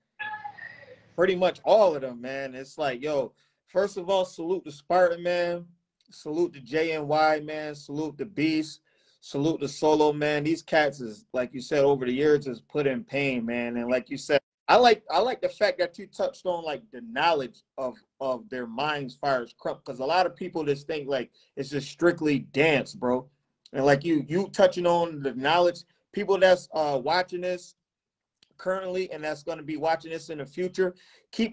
pretty much all of them, man. It's like, yo, first of all, salute the Spartan, man. Salute the JNY, man. Salute the Beast. Salute the Solo, man. These cats is, like you said, over the years has put in pain, man. And like you said, I like the fact that you touched on like the knowledge of their minds, fire as Krump, because a lot of people just think like it's just strictly dance, bro. And like you touching on the knowledge, people that's watching this currently and that's going to be watching this in the future,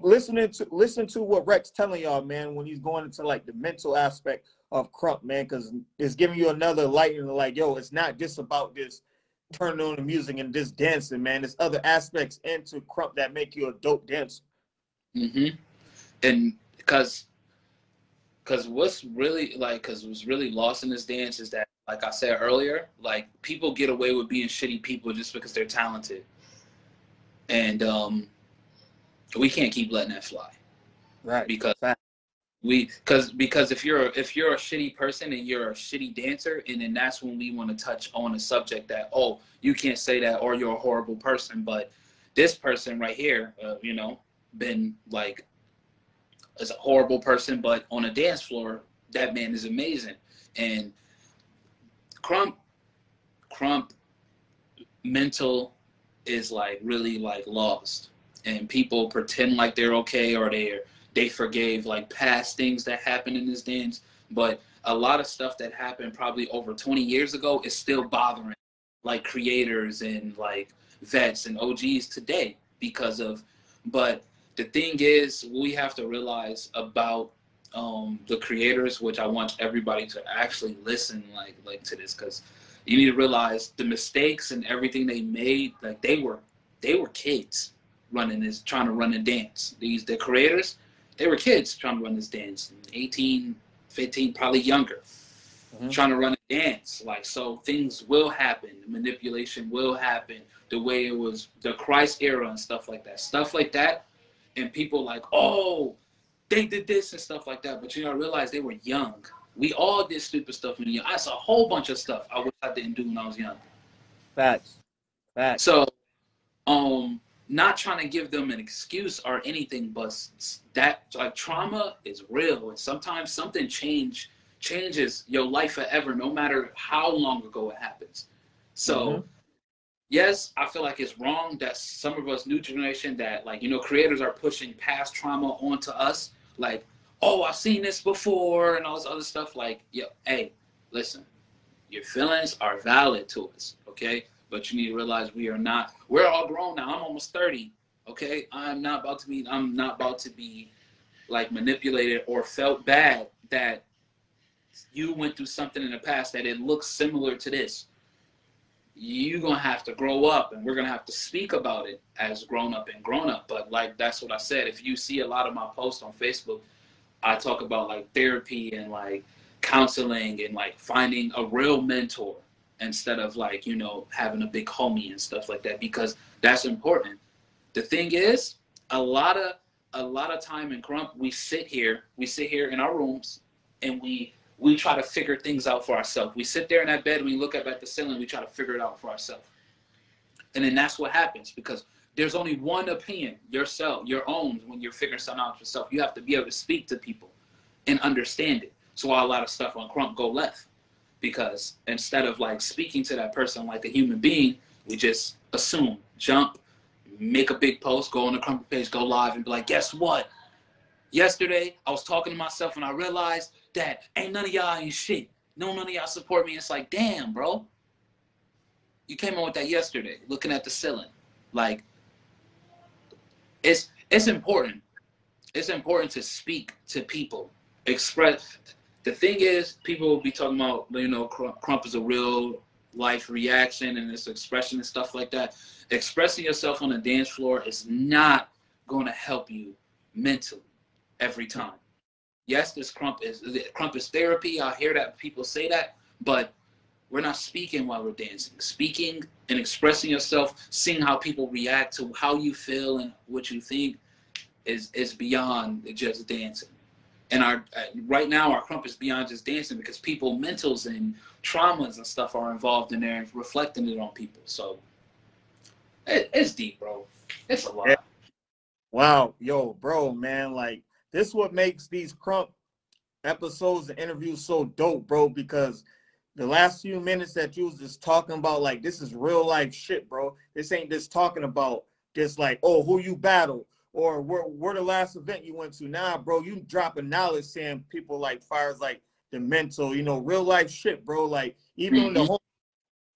listen to what Rexx telling y'all, man, when he's going into like the mental aspect of Krump, man, because it's giving you another light and like, yo, it's not just about this turning on the music and just dancing, man. There's other aspects into Krump that make you a dope dancer. And because what's really lost in this dance is that, like I said earlier, like people get away with being shitty people just because they're talented. And we can't keep letting that fly, right? Because if you're a shitty person and you're a shitty dancer, and then that's when we want to touch on a subject that, oh, you can't say that, or you're a horrible person. But this person right here, been like as a horrible person, but on a dance floor, that man is amazing. And Krump mental is like really like lost, and people pretend like they're okay, or they forgave like past things that happened in this dance, but a lot of stuff that happened probably over 20 years ago is still bothering like creators and like vets and OGs today but the thing is, we have to realize about the creators, which I want everybody to actually listen like to this, because you need to realize the mistakes and everything they made, like they were kids trying to run a dance. The creators, they were kids trying to run this dance, 18, 15, probably younger, trying to run a dance. Like, so things will happen, manipulation will happen, the way it was the Christ era and stuff like that. And people like, oh, they did this and stuff like that, but you don't realize they were young. We all did stupid stuff when you're young. I saw a whole bunch of stuff I wish I didn't do when I was young. Facts. So, not trying to give them an excuse or anything, but that like trauma is real, and sometimes something changes your life forever, no matter how long ago it happens. So, yes, I feel like it's wrong that some of us new generation that creators are pushing past trauma onto us, like, oh, I've seen this before and all this other stuff. Like, yo, hey, listen, your feelings are valid to us, okay? But you need to realize we're all grown now. I'm almost 30, okay? I'm not about to be like manipulated or felt bad that you went through something in the past that it looks similar to this. You're going to have to grow up, and we're going to have to speak about it as grown up. But like, that's what I said. If you see a lot of my posts on Facebook, I talk about like therapy and like counseling and like finding a real mentor instead of like, having a big homie and stuff like that, because that's important. The thing is, a lot of time in Krump, we sit here in our rooms and we try to figure things out for ourselves. We sit there in that bed, we look up at the ceiling, we try to figure it out for ourselves. And then that's what happens, because there's only one opinion, yourself, your own, when you're figuring something out yourself. You have to be able to speak to people and understand it. So a lot of stuff on Krump go left, because instead of like speaking to that person like a human being, we just assume, jump, make a big post, go on the Krump page, go live and be like, guess what? Yesterday, I was talking to myself and I realized that ain't none of y'all ain't shit. No, none of y'all support me. It's like, damn, bro. You came on with that yesterday, looking at the ceiling. Like, it's important. It's important to speak to people. Express. The thing is, people will be talking about, you know, Krump is a real life reaction and this expression and stuff like that. Expressing yourself on the dance floor is not going to help you mentally every time. Yes, Krump is therapy. I hear that people say that, but we're not speaking while we're dancing. Speaking and expressing yourself, seeing how people react to how you feel and what you think is beyond just dancing. And our right now, our Krump is beyond just dancing because people mentals and traumas and stuff are involved in there and reflecting it on people. So it's deep, bro. It's a lot. Yeah. Wow, yo, bro, man, like this is what makes these Krump episodes and interviews so dope, bro, because the last few minutes that you was just talking about, like, this is real life shit, bro. This ain't just talking about just like, oh, who you battled or where the last event you went to. Nah, bro, you dropping knowledge saying people like fires like the mental, you know, real life shit, bro. Like even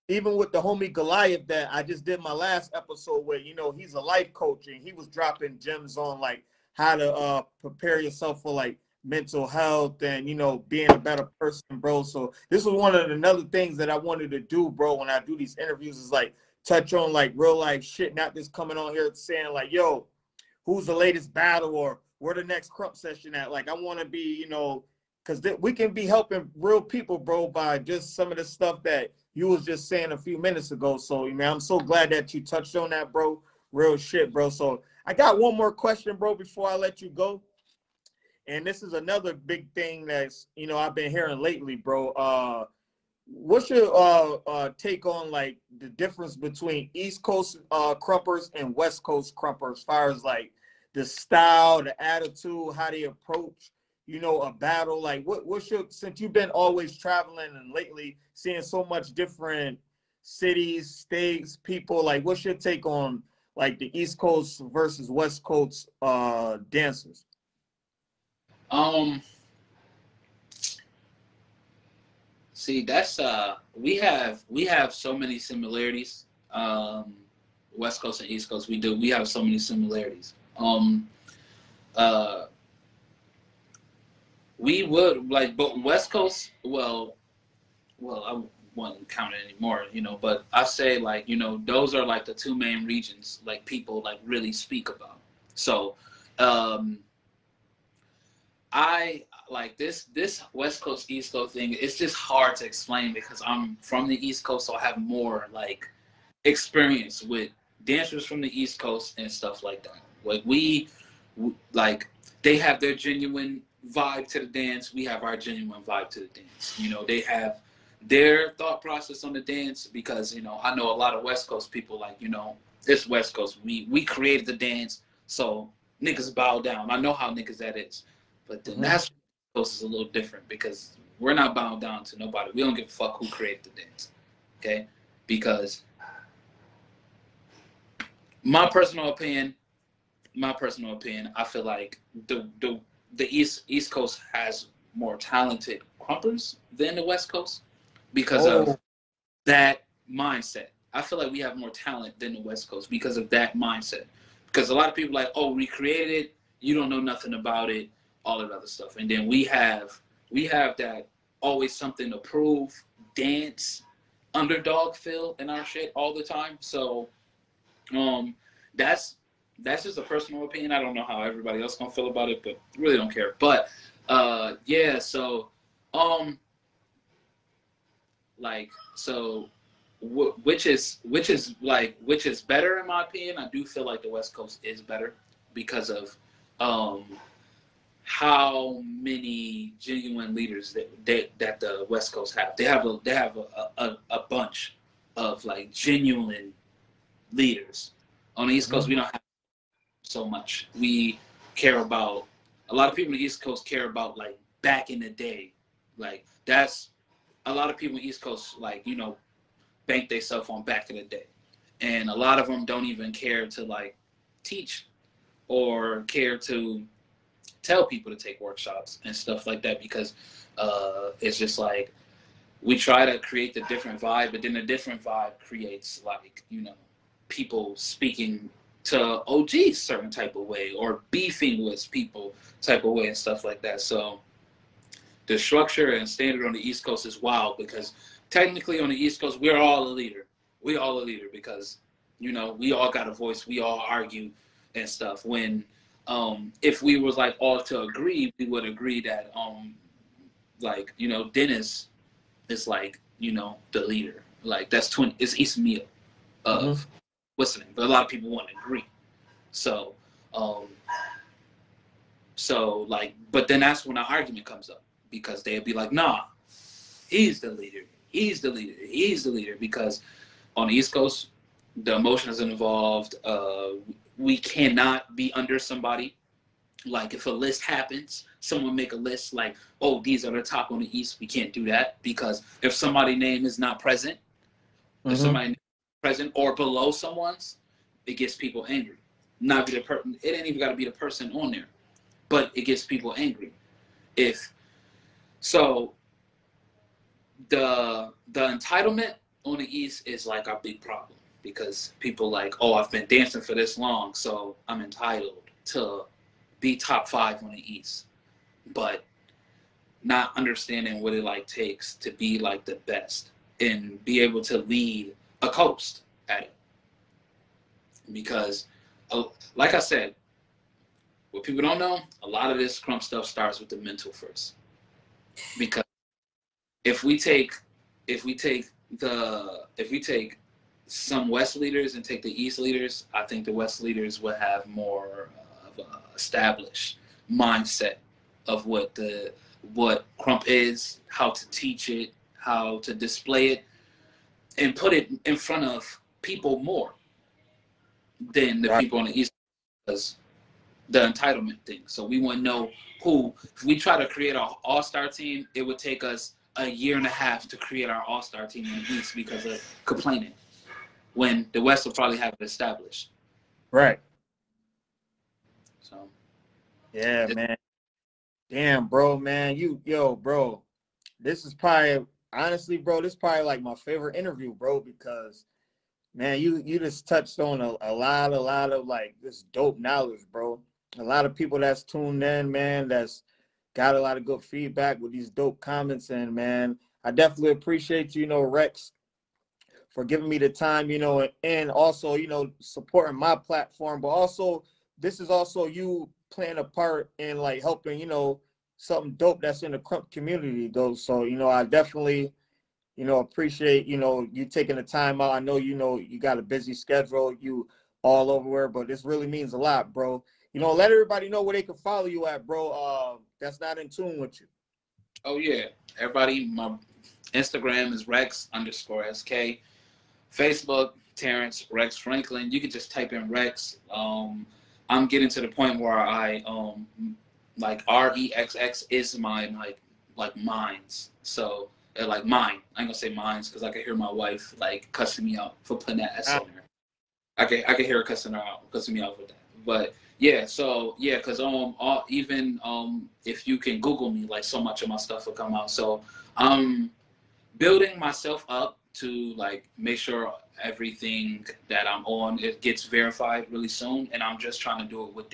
even with the homie Goliath that I just did my last episode with, you know, he's a life coach and he was dropping gems on like how to prepare yourself for like mental health and, you know, being a better person, bro. So this was one of another things that I wanted to do, bro, when I do these interviews is like touch on like real life shit, not just coming on here saying like, yo, who's the latest battle or where the next Krump session at? Like I want to be, you know, because we can be helping real people, bro, by just some of the stuff that you was just saying a few minutes ago. So, man, I'm so glad that you touched on that, bro. Real shit, bro. So I got one more question, bro, before I let you go. And this is another big thing that's, you know, I've been hearing lately, bro. What's your take on like the difference between East Coast Krumpers and West Coast Krumpers as far as like the style, the attitude, how they approach, you know, a battle? Like what's your, since you've been always traveling and lately seeing so much different cities, states, people, like what's your take on like the East Coast versus West Coast dancers? See, that's we have so many similarities. West Coast and East Coast, we have so many similarities. Uh, we would like, but West Coast, well, I wouldn't count it anymore, you know. But I say like, you know, those are like the two main regions like people like really speak about. So, I like this West Coast East Coast thing. It's just hard to explain because I'm from the East Coast, so I have more like experience with dancers from the East Coast and stuff like that. Like like they have their genuine vibe to the dance. We have our genuine vibe to the dance. You know, they have their thought process on the dance because, you know, I know a lot of West Coast people like, you know, it's West Coast. We created the dance, so niggas bow down. I know how niggas that is. But the National Coast is a little different because we're not bound down to nobody. We don't give a fuck who created the dance, okay? Because my personal opinion, I feel like the East Coast has more talented Krumpers than the West Coast because of that mindset. I feel like we have more talent than the West Coast because of that mindset. Because a lot of people are like, oh, we created it, you don't know nothing about it, all that other stuff. And then we have that always something to prove, dance, underdog feel in our shit all the time. So that's just a personal opinion. I don't know how everybody else gonna feel about it, but really don't care. But yeah, so like so which is better in my opinion. I do feel like the West Coast is better because of how many genuine leaders that the West Coast have. They have a bunch of like genuine leaders. On the East Coast, we don't have so much. We care about, a lot of people on the East Coast care about like back in the day. Like that's a lot of people on the East Coast, like, you know, bank themselves on back in the day. And a lot of them don't even care to like teach or care to tell people to take workshops and stuff like that, because it's just like we try to create the different vibe, but then the different vibe creates, like, you know, people speaking to OGs certain type of way, or beefing with people type of way and stuff like that. So the structure and standard on the East Coast is wild, because technically on the East Coast, we're all a leader. We all a leader because, you know, we all got a voice. We all argue and stuff. When if we was like all to agree, we would agree that like, you know, Dennis is like, you know, the leader. Like that's it's East Meal of listening, but a lot of people want to agree. So like, but then that's when the argument comes up, because they'd be like, nah, he's the leader. He's the leader. He's the leader. Because on the East Coast, the emotion is involved. We cannot be under somebody. Like if a list happens, someone make a list like, oh, these are the top on the East. We can't do that, because if somebody's name is not present, if somebody is present or below someone's, it gets people angry. Not be the person. It ain't even got to be the person on there, but it gets people angry. So the entitlement on the East is like our big problem, because people like, oh, I've been dancing for this long, so I'm entitled to be top 5 on the East, but not understanding what it like takes to be like the best and be able to lead a coast at it. Because like I said, what people don't know, a lot of this Krump stuff starts with the mental first. Because if we take some West leaders and take the East leaders, I think the West leaders will have more of an established mindset of what Krump is, how to teach it, how to display it, and put it in front of people more than the people on the East, because the entitlement thing. So we want to know who. If we try to create an all-star team, it would take us a year and a half to create our all-star team in the East because of complaining, when the West will probably have it established. Right. So. Yeah, man. Damn, bro, man. Bro. This is probably, honestly, bro, this is probably like my favorite interview, bro, because, man, you just touched on a lot of like this dope knowledge, bro. A lot of people that's tuned in, man, that's got a lot of good feedback with these dope comments. And, man, I definitely appreciate you, Rexx, for giving me the time, and also, supporting my platform. But also, this is also you playing a part in, like, helping, something dope that's in the Krump community, though. So, I definitely, appreciate, you taking the time out. I know, you got a busy schedule, you all over, but this really means a lot, bro. Let everybody know where they can follow you at, bro. That's not in tune with you. Oh, yeah. Everybody, my Instagram is Rexx_SK. Facebook, Terrence Rexx Franklin. You can just type in Rexx. I'm getting to the point where I, like, REXX is my, like mines. So, like mine. I ain't gonna say mines because I can hear my wife, like, cussing me out for putting that S on there. I can hear her cussing me out with that. But yeah, so yeah, because even if you can Google me, like, so much of my stuff will come out. So I'm building myself up to, like, make sure everything that I'm on, it gets verified really soon. And I'm just trying to do it with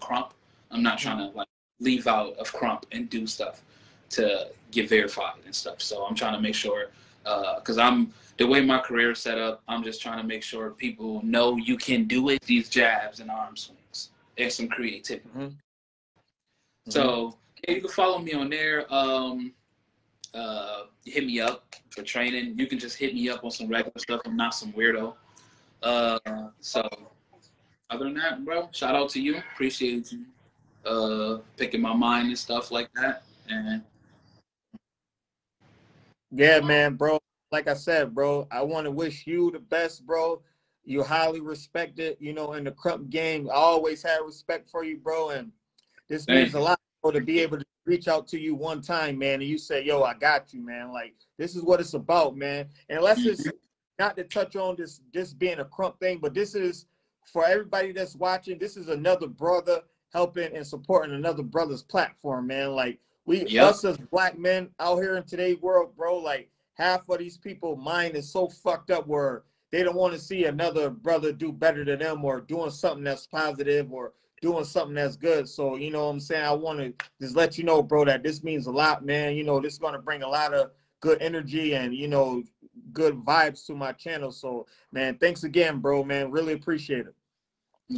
Krump. I'm not trying to, like, leave out of Krump and do stuff to get verified and stuff. So I'm trying to make sure, because the way my career is set up, I'm just trying to make sure people know you can do it, these jabs and arm swings and some creativity. So yeah, you can follow me on there. Hit me up for training. You can just hit me up on some regular stuff. I'm not some weirdo. So other than that, bro, shout out to you. Appreciate you picking my mind and stuff like that. And yeah, man, bro. Like I said, bro, I want to wish you the best, bro. You're highly respected, in the Krump game. I always had respect for you, bro, and this means a lot, bro, to be able to reach out to you one time, man, and you say, yo, I got you, man. Like, this is what it's about, man. And let's just not to touch on this being a Krump thing, but this is for everybody that's watching. This is another brother helping and supporting another brother's platform, man. Like Yep. us as black men out here in today's world, bro, like half of these people mind is so fucked up where they don't want to see another brother do better than them or doing something that's positive or doing something that's good. So, you know what I'm saying? I want to just let you know, bro, that this means a lot, man. You know, this is going to bring a lot of good energy and, you know, good vibes to my channel. So, man, thanks again, bro, man. Really appreciate it.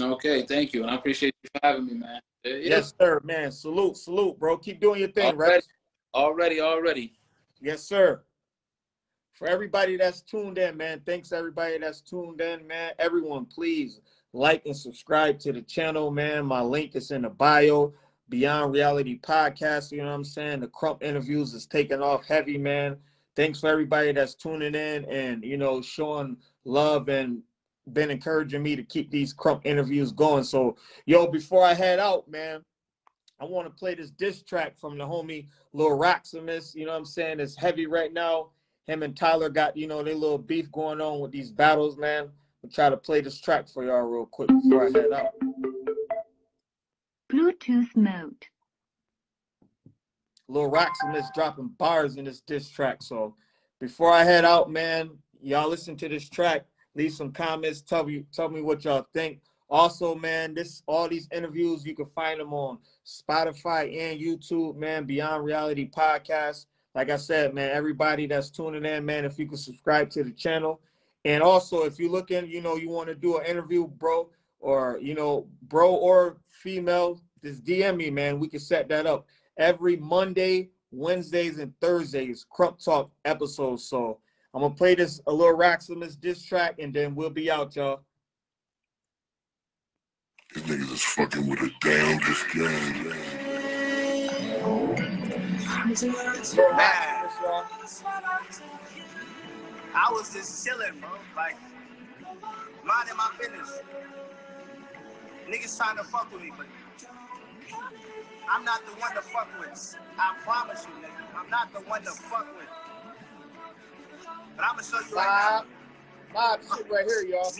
Okay, thank you. And I appreciate you for having me, man. Yeah. Yes, sir, man. Salute, bro. Keep doing your thing, Rexx. Already. Yes, sir. For everybody that's tuned in, man, thanks everybody that's tuned in, man. Everyone, please like and subscribe to the channel, man. My link is in the bio. Beyond Reality Podcast, you know what I'm saying? The Krump interviews is taking off heavy, man. Thanks for everybody that's tuning in and, you know, showing love and been encouraging me to keep these Krump interviews going. So, yo, before I head out, man, I want to play this diss track from the homie Lil Rexx. You know what I'm saying? It's heavy right now. Him and Tyler got, you know, their little beef going on with these battles, man. I'll try to play this track for y'all real quick before I head out. Bluetooth mode. Lil Rexx dropping bars in this diss track. So before I head out, man, y'all listen to this track. Leave some comments. Tell me what y'all think. Also, man, all these interviews, you can find them on Spotify and YouTube, man. Beyond Reality Podcast. Like I said, man, everybody that's tuning in, man, if you can subscribe to the channel. And also, if you're looking, you know, you want to do an interview, bro, or, you know, bro or female, just DM me, man. We can set that up. Every Monday, Wednesdays, and Thursdays, Krump Talk episodes. So I'm going to play this a little Rexx diss track, and then we'll be out, y'all. These niggas is fucking with a damn just game. I was just chilling, bro. Like, minding my business. Niggas trying to fuck with me, but I'm not the one to fuck with. I promise you, nigga. I'm not the one to fuck with. But I'm gonna show you right now. Mob shit right here, y'all.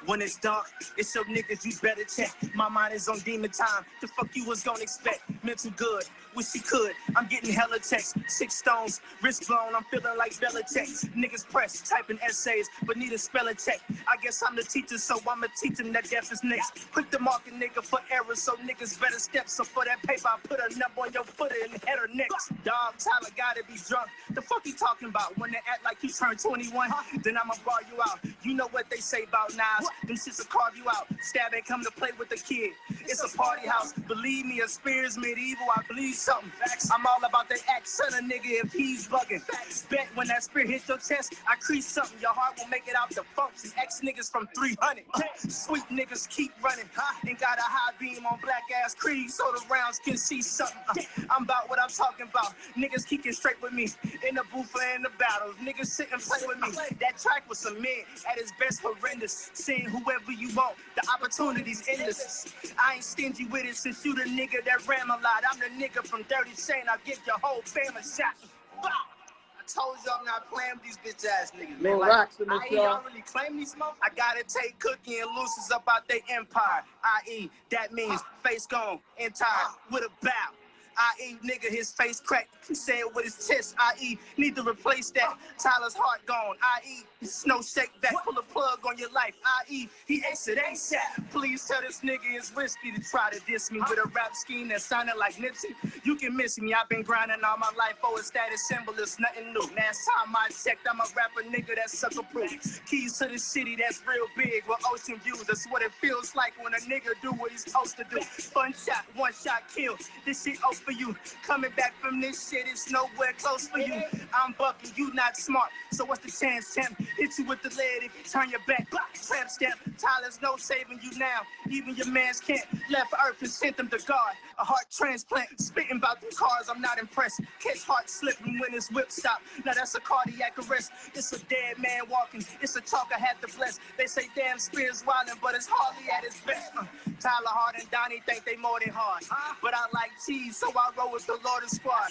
When it's dark, it's your niggas you better check. My mind is on demon time. The fuck you was gonna expect? Mental good, wish he could. I'm getting hella texts, 6 stones, wrist blown. I'm feeling like Belichick. Niggas press, typing essays, but need a spelling check. I guess I'm the teacher, so I'ma teach them that death is next. Quick to mark a nigga for error, so niggas better step. So for that paper, I put a number on your footer and head or next. Dog, Tyler gotta be drunk. The fuck he talking about? When they act like he turned 21, then I'ma bar you out. You know what they say about Nas. Them shits will carve you out. Stab ain't come to play with the kid. It's a party house. Believe me, a spear's medieval. I believe something. I'm all about the accent of nigga if he's bugging. Bet when that spear hit your chest, I crease something. Your heart will make it out the function. Ex niggas from 300. Sweet niggas keep running. And got a high beam on black ass creed so the rounds can see something. I'm about what I'm talking about. Niggas kicking straight with me. In the booth or in the battles. Niggas sit and play with me. That track was some men at its best horrendous. Seeing whoever you want, the opportunity's endless. I ain't stingy with it since you the nigga that ran a lot. I'm the nigga from Dirty Shane. I'll give your whole family shot. Bow. I told you I'm not playing with these bitch ass niggas, man. Like, I ain't y'all really claim these motherfuckers. I gotta take Cookie and Lucy's up out their empire. I.e., that means face gone, entire, with a bow. I.e., nigga, his face cracked. He said with his chest. I.e., need to replace that. Tyler's heart gone. I.e., snow shake back. Pull a plug on your life. I.e., he exit ASAP. Please tell this nigga it's risky to try to diss me with a rap scheme that sounded like Nipsey. You can miss me. I've been grinding all my life for a status symbol. It's nothing new. Last time I checked, I'm a rapper nigga that's sucker proof. Keys to the city that's real big with ocean views. That's what it feels like when a nigga do what he's supposed to do. Fun shot, one shot kill. This shit over for you. Coming back from this shit, it's nowhere close for you. I'm bucking, you not smart. So what's the chance, champ? Hit you with the lead if you turn your back. Tramp step, Tyler's no saving you now. Even your mans can't. Left earth and sent them to God. A heart transplant, spitting about them cars, I'm not impressed. Catch heart slipping when his whip stop. Now that's a cardiac arrest. It's a dead man walking. It's a talk I had to bless. They say damn Spears wildin', but it's hardly at his best. Tyler Hard and Donnie think they more than hard. But I like cheese, so so I roll with the Lord and squad.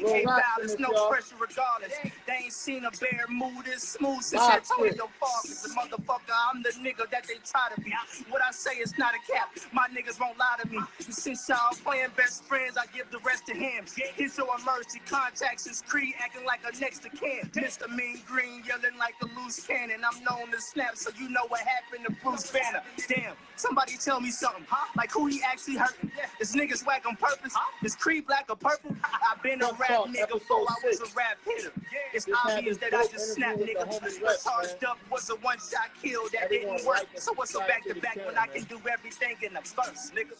Ain't violence, no pressure regardless. They ain't seen a bear move this smooth since Antonio Farkas. The motherfucker, I'm the nigga that they try to be. What I say is not a cap. My niggas won't lie to me. And since y'all playing best friends, I give the rest to him. Here's your emergency contacts is Creed acting like a next to can. Mr. Mean Green yelling like a loose cannon. I'm known to snap, so you know what happened to Bruce Banner. Damn, somebody tell me something, huh? Like who he actually hurting? Is niggas whack on purpose? Is Creed black or purple? I've been a rap nigga before I was a rap hitter. It's obvious that I just snapped nigga. But charged up was a one-shot kill that didn't work. So what's a back-to-back when I can do everything in the first, nigga?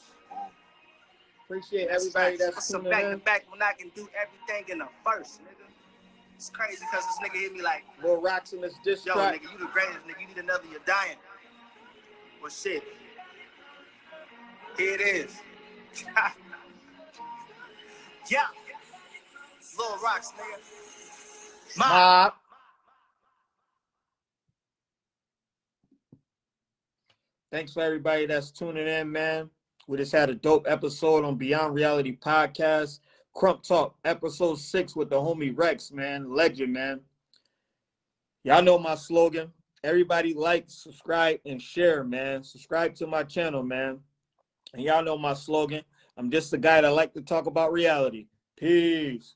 Appreciate everybody that's tuning in. Back-to-back when I can do everything in the first, nigga. It's crazy because this nigga hit me like, Lil Rexx in this diss yo, track. nigga, you the greatest, nigga. You need another, you're dying. Well, shit. Here it is. Yeah. Lil Rexx, nigga. Mob. Thanks for everybody that's tuning in, man. We just had a dope episode on Beyond Reality Podcast. Krump Talk, episode 6 with the homie Rexx, man. Legend, man. Y'all know my slogan. Everybody like, subscribe, and share, man. Subscribe to my channel, man. And y'all know my slogan. I'm just the guy that like to talk about reality. Peace.